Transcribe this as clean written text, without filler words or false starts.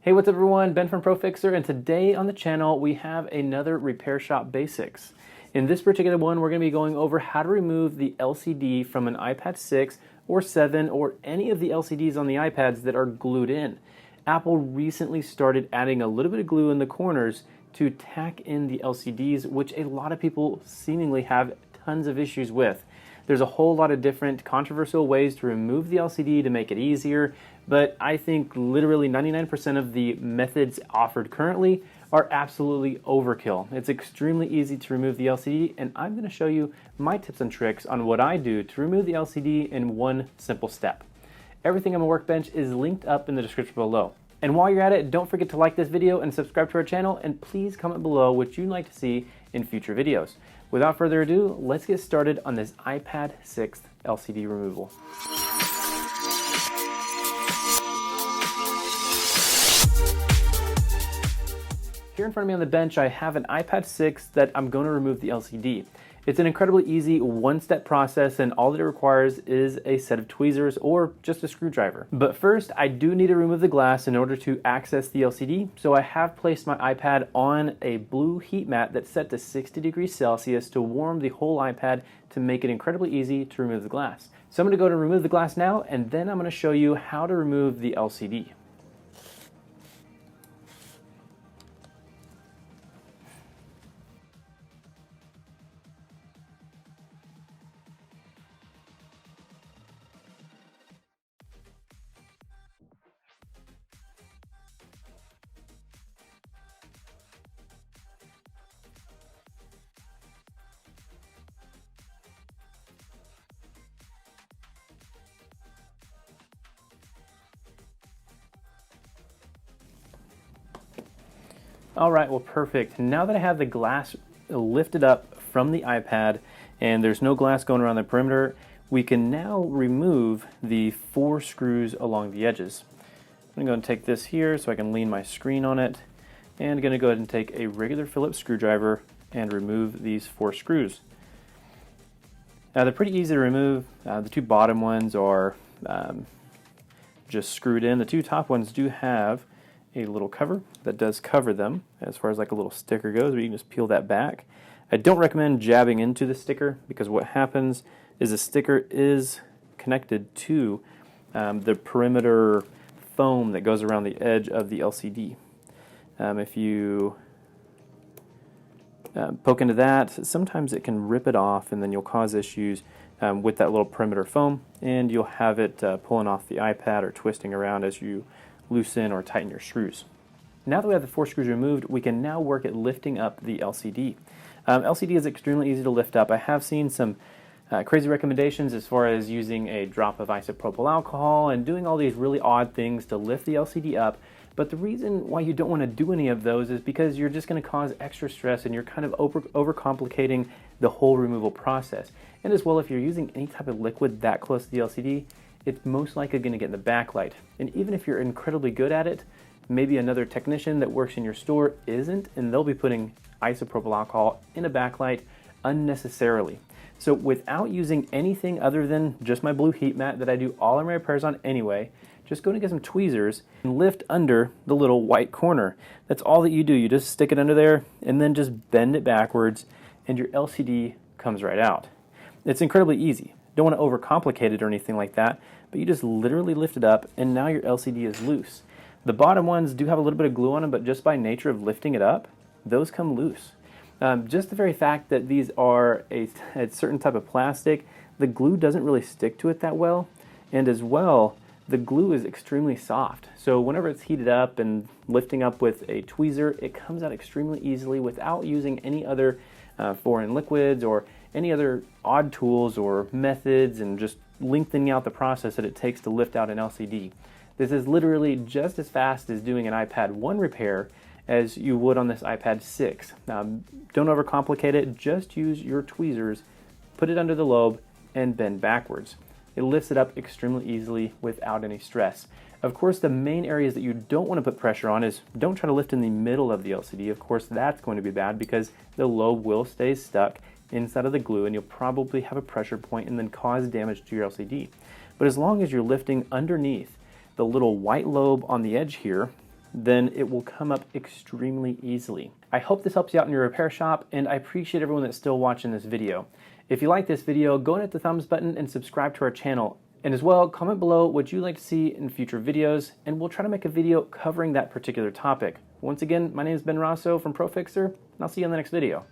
Hey, what's up everyone? Ben from ProFixer, and today on the channel we have another Repair Shop Basics. In this particular one, we're going to be going over how to remove the LCD from an iPad 6 or 7 or any of the LCDs on the iPads that are glued in. Apple recently started adding a little bit of glue in the corners to tack in the LCDs, which a lot of people seemingly have tons of issues with. There's a whole lot of different controversial ways to remove the LCD to make it easier, but I think literally 99% of the methods offered currently are absolutely overkill. It's extremely easy to remove the LCD, and I'm going to show you my tips and tricks on what I do to remove the LCD in one simple step. Everything on my workbench is linked up in the description below. And while you're at it, don't forget to like this video and subscribe to our channel, and please comment below what you'd like to see in future videos. Without further ado, let's get started on this iPad 6 LCD removal. Here in front of me on the bench, I have an iPad 6 that I'm going to remove the LCD. It's an incredibly easy one-step process, and all that it requires is a set of tweezers or just a screwdriver. But first, I do need to remove the glass in order to access the LCD, so I have placed my iPad on a blue heat mat that's set to 60 degrees Celsius to warm the whole iPad to make it incredibly easy to remove the glass. So I'm going to go to remove the glass now, and then I'm going to show you how to remove the LCD. All right, well, perfect. Now that I have the glass lifted up from the iPad and there's no glass going around the perimeter, we can now remove the 4 screws along the edges. I'm going to take this here so I can lean my screen on it, and I'm going to go ahead and take a regular Phillips screwdriver and remove these 4 screws. Now they're pretty easy to remove. The 2 bottom ones are just screwed in. The 2 top ones do have a little cover that does cover them as far as like a little sticker goes, but you can just peel that back. I don't recommend jabbing into the sticker because what happens is the sticker is connected to the perimeter foam that goes around the edge of the LCD. If you poke into that, sometimes it can rip it off, and then you'll cause issues with that little perimeter foam, and you'll have it pulling off the iPad or twisting around as you loosen or tighten your screws. Now that we have the 4 screws removed, we can now work at lifting up the LCD. LCD is extremely easy to lift up. I have seen some crazy recommendations as far as using a drop of isopropyl alcohol and doing all these really odd things to lift the LCD up, but the reason why you don't want to do any of those is because you're just going to cause extra stress, and you're kind of overcomplicating the whole removal process. And as well, if you're using any type of liquid that close to the LCD, it's most likely going to get in the backlight. And even if you're incredibly good at it, maybe another technician that works in your store isn't, and they'll be putting isopropyl alcohol in a backlight unnecessarily. So without using anything other than just my blue heat mat that I do all of my repairs on anyway, just go and get some tweezers and lift under the little white corner. That's all that you do. You just stick it under there and then just bend it backwards, and your LCD comes right out. It's incredibly easy. Don't want to overcomplicate it or anything like that, but you just literally lift it up, and now your LCD is loose. The bottom ones do have a little bit of glue on them, but just by nature of lifting it up, those come loose. Just the very fact that these are a certain type of plastic, the glue doesn't really stick to it that well, and as well, the glue is extremely soft. So whenever it's heated up and lifting up with a tweezer, it comes out extremely easily without using any other foreign liquids or any other odd tools or methods, and just lengthening out the process that it takes to lift out an LCD. This is literally just as fast as doing an iPad 1 repair as you would on this iPad 6. Don't overcomplicate it, just use your tweezers, put it under the lobe, and bend backwards. It lifts it up extremely easily without any stress. Of course, the main areas that you don't want to put pressure on is don't try to lift in the middle of the LCD. Of course, that's going to be bad because the lobe will stay stuck inside of the glue, and you'll probably have a pressure point and then cause damage to your LCD. But as long as you're lifting underneath the little white lobe on the edge here, then it will come up extremely easily. I hope this helps you out in your repair shop, and I appreciate everyone that's still watching this video. If you like this video, go and hit the thumbs button and subscribe to our channel. And as well, comment below what you'd like to see in future videos, and we'll try to make a video covering that particular topic. Once again, my name is Ben Rosso from ProFixer, and I'll see you in the next video.